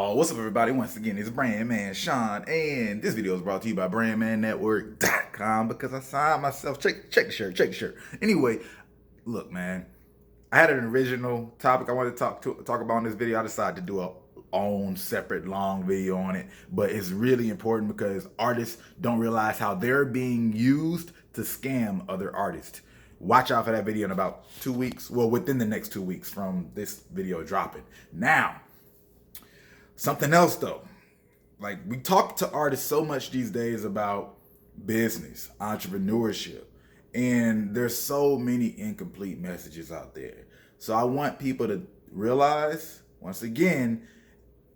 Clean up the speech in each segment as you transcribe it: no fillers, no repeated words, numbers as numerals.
Yo, what's up everybody? Once again, it's Brand Man Sean, and this video is brought to you by BrandManNetwork.com because I signed myself. Check the shirt. Anyway, look, man, I had an original topic I wanted to talk about in this video. I decided to do a own separate long video on it, but it's really important because artists don't realize how they're being used to scam other artists. Watch out for that video in about 2 weeks. Well, within the next 2 weeks from this video dropping. Now, something else though, like we talk to artists so much these days about business, entrepreneurship, and there's so many incomplete messages out there. So I want people to realize, once again,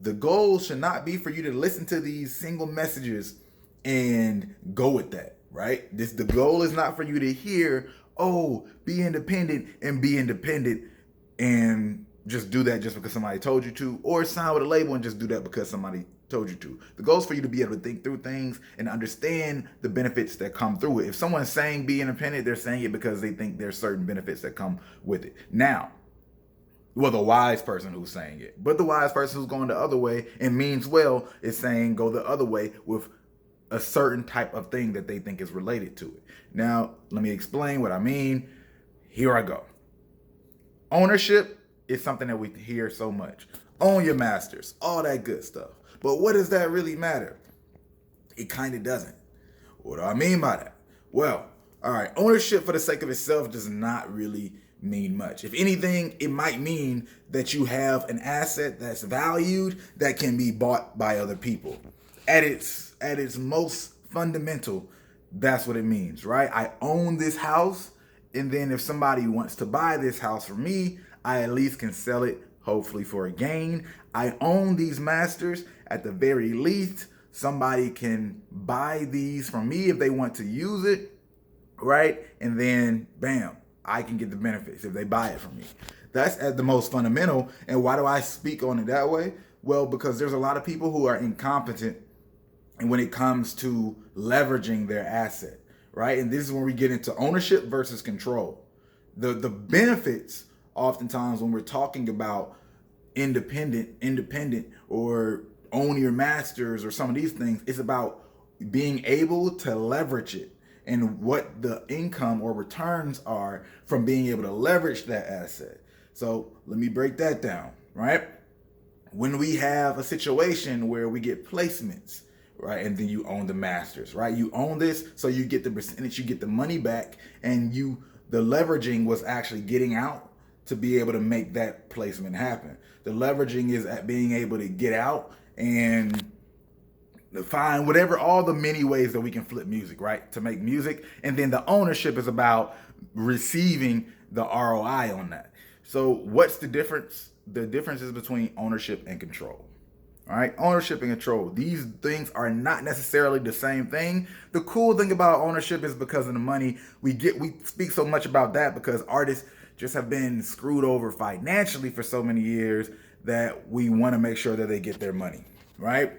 the goal should not be for you to listen to these single messages and go with that, right? The goal is not for you to hear, oh, be independent and just do that just because somebody told you to, or sign with a label and just do that because somebody told you to. The goal is for you to be able to think through things and understand the benefits that come through it. If someone's saying be independent, they're saying it because they think there's certain benefits that come with it. Now, well, the wise person who's saying it, but the wise person who's going the other way and means well is saying go the other way with a certain type of thing that they think is related to it. Now, let me explain what I mean. Here I go. Ownership is something that we hear so much. Own your masters, all that good stuff. But what does that really matter? It kind of doesn't. What do I mean by that? Well, all right, ownership for the sake of itself does not really mean much. If anything, it might mean that you have an asset that's valued that can be bought by other people. At its most fundamental, that's what it means, right? I own this house, and then if somebody wants to buy this house from me, I at least can sell it, hopefully for a gain. I own these masters. At the very least, somebody can buy these from me if they want to use it, right? And then, bam, I can get the benefits if they buy it from me. That's at the most fundamental. And why do I speak on it that way? Well, because there's a lot of people who are incompetent and when it comes to leveraging their asset, right? And this is when we get into ownership versus control. The benefits, oftentimes when we're talking about independent or own your masters or some of these things, it's about being able to leverage it and what the income or returns are from being able to leverage that asset. So let me break that down, right? When we have a situation where we get placements, right, and then you own the masters, right? You own this, so you get the percentage, you get the money back, and the leveraging was actually getting out to be able to make that placement happen. The leveraging is at being able to get out and find whatever, all the many ways that we can flip music, right, to make music. And then the ownership is about receiving the ROI on that. So what's the difference? The difference is between ownership and control. All right, ownership and control. These things are not necessarily the same thing. The cool thing about ownership is because of the money we get. We speak so much about that because artists just have been screwed over financially for so many years that we want to make sure that they get their money, right?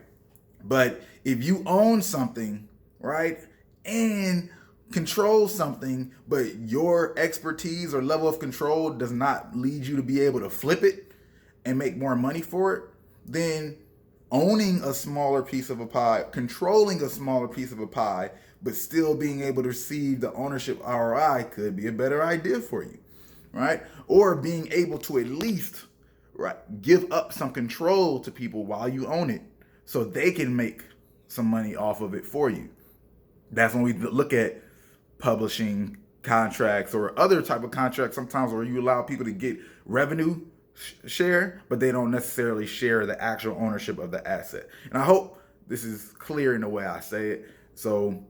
But if you own something, right, and control something, but your expertise or level of control does not lead you to be able to flip it and make more money for it, then owning a smaller piece of a pie, controlling a smaller piece of a pie, but still being able to receive the ownership ROI could be a better idea for you, right? Or being able to at least, right, give up some control to people while you own it so they can make some money off of it for you. That's when we look at publishing contracts or other type of contracts sometimes where you allow people to get revenue share, but they don't necessarily share the actual ownership of the asset. And I hope this is clear in the way I say it. So,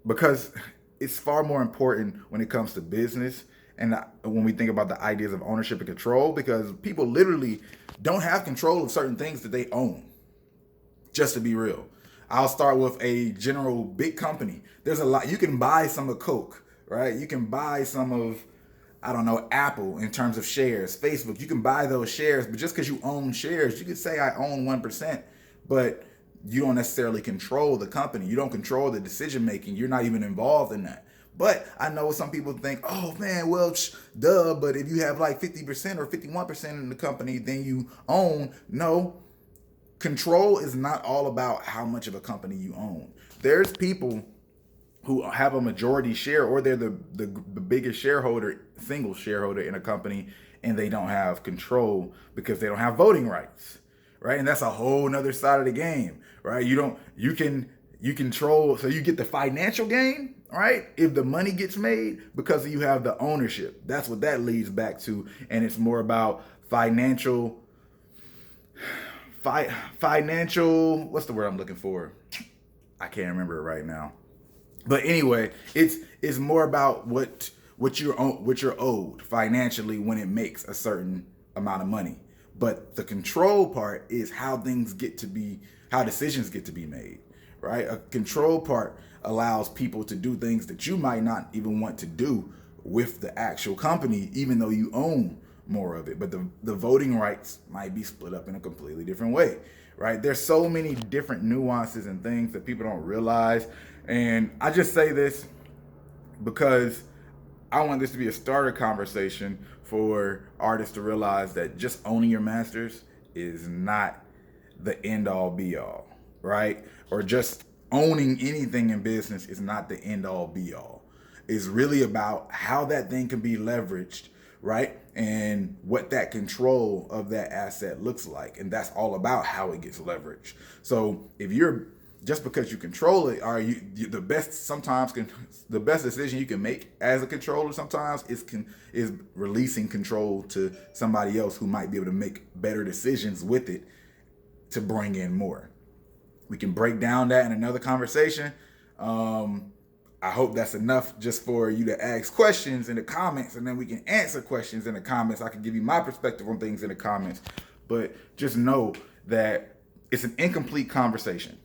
because it's far more important when it comes to business and when we think about the ideas of ownership and control, because people literally don't have control of certain things that they own. Just to be real. I'll start with a general big company. There's a lot. You can buy some of Coke, right? You can buy some of, I don't know, Apple in terms of shares, Facebook. You can buy those shares, but just because you own shares, you could say I own 1%, but you don't necessarily control the company. You don't control the decision making. You're not even involved in that. But I know some people think, oh man, well, duh, but if you have like 50% or 51% in the company, then you own. No, control is not all about how much of a company you own. There's people who have a majority share, or they're the biggest shareholder, single shareholder in a company, and they don't have control because they don't have voting rights, right? And that's a whole nother side of the game, right? You control, so you get the financial gain, right? If the money gets made because you have the ownership. That's what that leads back to. And it's more about financial, what's the word I'm looking for? I can't remember it right now. But anyway, it's more about what you're owed financially when it makes a certain amount of money. But the control part is how decisions get to be made, right? A control part allows people to do things that you might not even want to do with the actual company, even though you own more of it. But the voting rights might be split up in a completely different way, right? There's so many different nuances and things that people don't realize. And I just say this because I want this to be a starter conversation for artists to realize that just owning your masters is not the end all be all, right? Or just owning anything in business is not the end all be all. It's really about how that thing can be leveraged, right? And what that control of that asset looks like. And that's all about how it gets leveraged. So if you're, just because you control it, the best decision you can make as a controller sometimes is releasing control to somebody else who might be able to make better decisions with it to bring in more. We can break down that in another conversation. I hope that's enough just for you to ask questions in the comments, and then we can answer questions in the comments. I can give you my perspective on things in the comments, but just know that it's an incomplete conversation,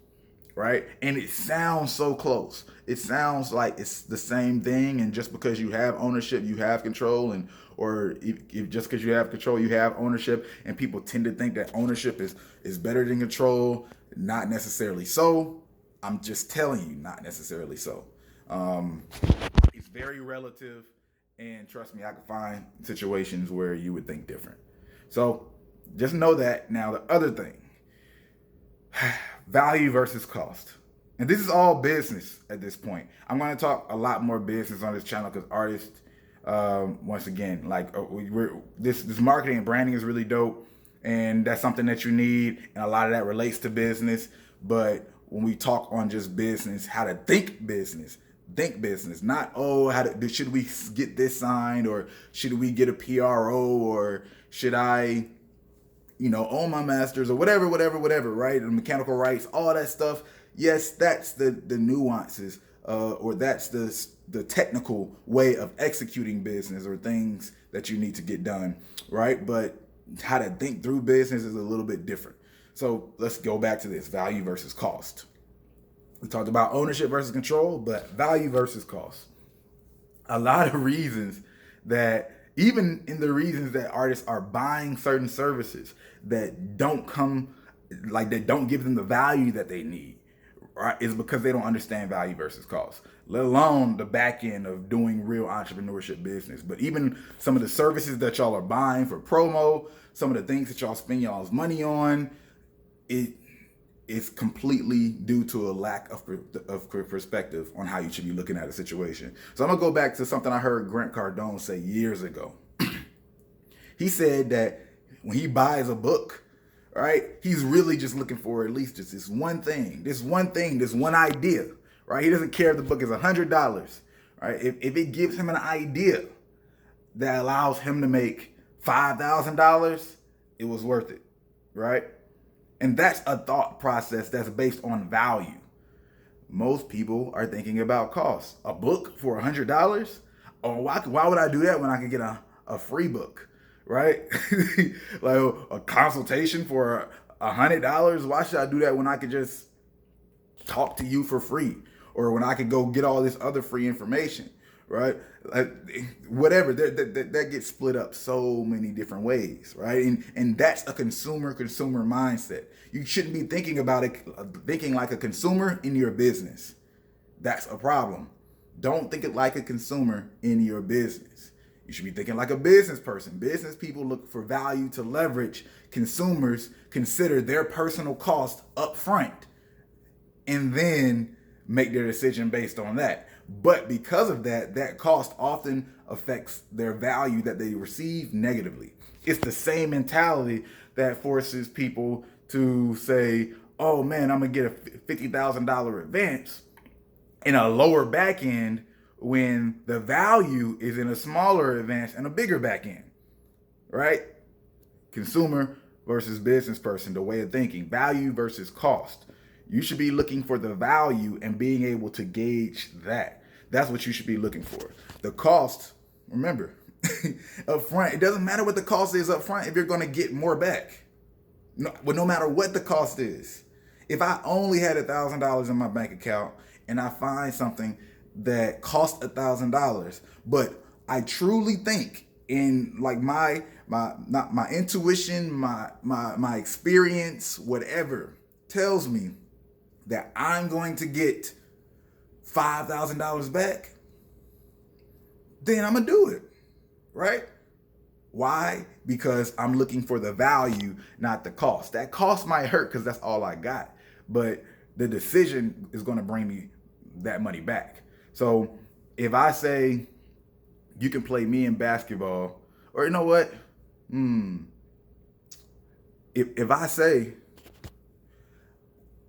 right? And it sounds so close. It sounds like it's the same thing, and just because you have ownership, you have control, or if just because you have control, you have ownership, and people tend to think that ownership is better than control. Not necessarily so. I'm just telling you, not necessarily so. It's very relative, and trust me, I can find situations where you would think different. So just know that. Now, the other thing, value versus cost. And this is all business at this point. I'm going to talk a lot more business on this channel because artists, once again, like this marketing and branding is really dope, and that's something that you need, and a lot of that relates to business. But when we talk on just business, how to think business, not, should we get this signed, or should we get a PRO, or should I, own my masters, or whatever, right? And mechanical rights, all that stuff. Yes, that's the nuances, or that's the technical way of executing business, or things that you need to get done, right? But how to think through business is a little bit different. So let's go back to this, value versus cost. We talked about ownership versus control, but value versus cost. A lot of reasons that, even in the reasons that artists are buying certain services that don't give them the value that they need, right, is because they don't understand value versus cost, let alone the back end of doing real entrepreneurship business. But even some of the services that y'all are buying for promo, some of the things that y'all spend y'all's money on, it's completely due to a lack of perspective on how you should be looking at a situation. So I'm gonna go back to something I heard Grant Cardone say years ago. He said that when he buys a book, right, he's really just looking for at least just this one idea, right? He doesn't care if the book is $100, right? If it gives him an idea that allows him to make $5,000, it was worth it, right? And that's a thought process that's based on value. Most people are thinking about cost. A book for $100? Oh, why would I do that when I can get a free book, right? Like a consultation for $100? Why should I do that when I could just talk to you for free? Or when I could go get all this other free information, right? Like, whatever, that gets split up so many different ways, right? And that's a consumer mindset. You shouldn't be thinking like a consumer in your business. That's a problem. Don't think it like a consumer in your business. You should be thinking like a business person. Business people look for value to leverage. Consumers consider their personal cost up front and then make their decision based on that. But because of that, that cost often affects their value that they receive negatively. It's the same mentality that forces people to say, oh man, I'm gonna get a $50,000 advance in a lower back end when the value is in a smaller advance and a bigger back end, right? Consumer versus business person, the way of thinking, value versus cost. You should be looking for the value and being able to gauge that. That's what you should be looking for. The cost, remember, up front, it doesn't matter what the cost is up front if you're going to get more back. No matter what the cost is. If I only had $1,000 in my bank account and I find something that cost $1,000, but I truly think in like my intuition, my experience, whatever tells me that I'm going to get $5,000 back, then I'm gonna do it, right? Why? Because I'm looking for the value, not the cost. That cost might hurt because that's all I got, but the decision is gonna bring me that money back. So if I say you can play me in basketball, or you know what? If I say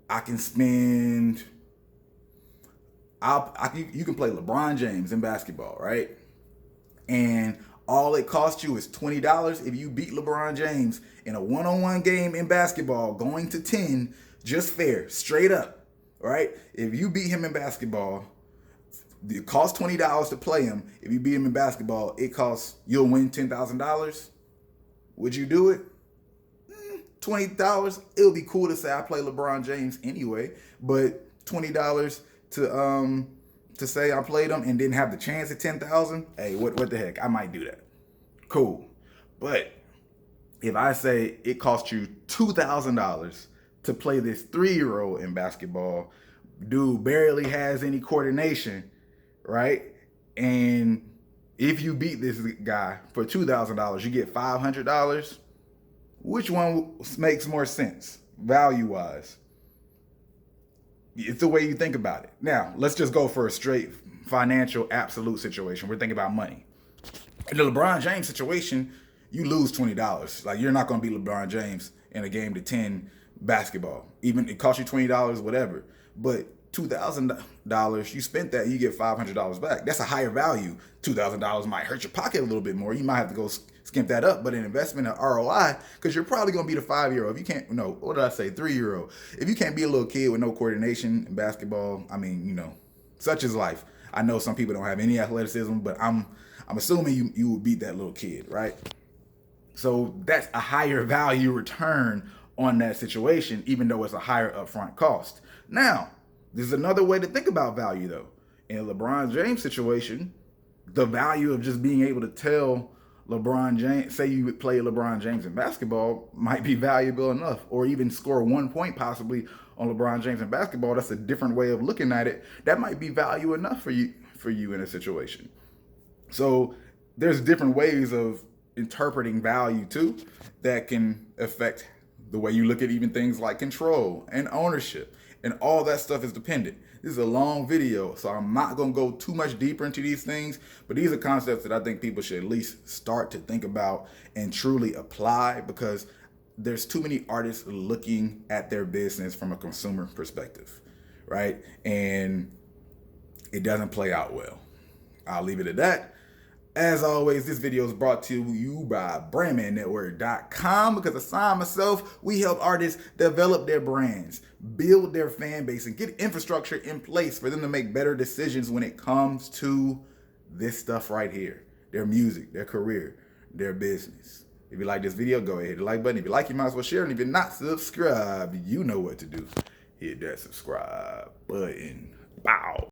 I can spend, you can play LeBron James in basketball, right? And all it costs you is $20 if you beat LeBron James in a one-on-one game in basketball, going to 10, just fair, straight up, right? If you beat him in basketball, it costs $20 to play him. If you beat him in basketball, you'll win $10,000. Would you do it? $20. It would be cool to say I play LeBron James anyway, but $20 to say I played him and didn't have the chance at 10,000. Hey, what the heck? I might do that. Cool. But if I say it cost you $2,000 to play this 3-year-old in basketball, dude barely has any coordination, right? And if you beat this guy for $2,000, you get $500. Which one makes more sense value-wise? It's the way you think about it. Now, let's just go for a straight financial absolute situation. We're thinking about money. In the LeBron James situation, you lose $20. Like, you're not going to beat LeBron James in a game to 10 basketball. Even it costs you $20, whatever. But $2,000, you spent that, you get $500 back. That's a higher value. $2,000 might hurt your pocket a little bit more. You might have to go skimp that up, but an investment in ROI, because you're probably going to be the 5-year-old. If you can't, no, what did I say? 3-year-old. If you can't be a little kid with no coordination in basketball, I mean, such is life. I know some people don't have any athleticism, but I'm assuming you would beat that little kid, right? So that's a higher value return on that situation, even though it's a higher upfront cost. Now, there's another way to think about value, though. In a LeBron James situation, the value of just being able to tell LeBron James, say you would play LeBron James in basketball, might be valuable enough, or even score 1 point possibly on LeBron James in basketball. That's a different way of looking at it. That might be value enough for you in a situation. So there's different ways of interpreting value too that can affect the way you look at even things like control and ownership, and all that stuff is dependent. This is a long video, so I'm not going to go too much deeper into these things, but these are concepts that I think people should at least start to think about and truly apply, because there's too many artists looking at their business from a consumer perspective, right? And it doesn't play out well. I'll leave it at that. As always, this video is brought to you by BrandmanNetwork.com, because aside myself, we help artists develop their brands, build their fan base, and get infrastructure in place for them to make better decisions when it comes to this stuff right here: their music, their career, their business. If you like this video, go ahead and hit the like button. If you like, you might as well share. And if you're not subscribed, you know what to do. Hit that subscribe button. Bow.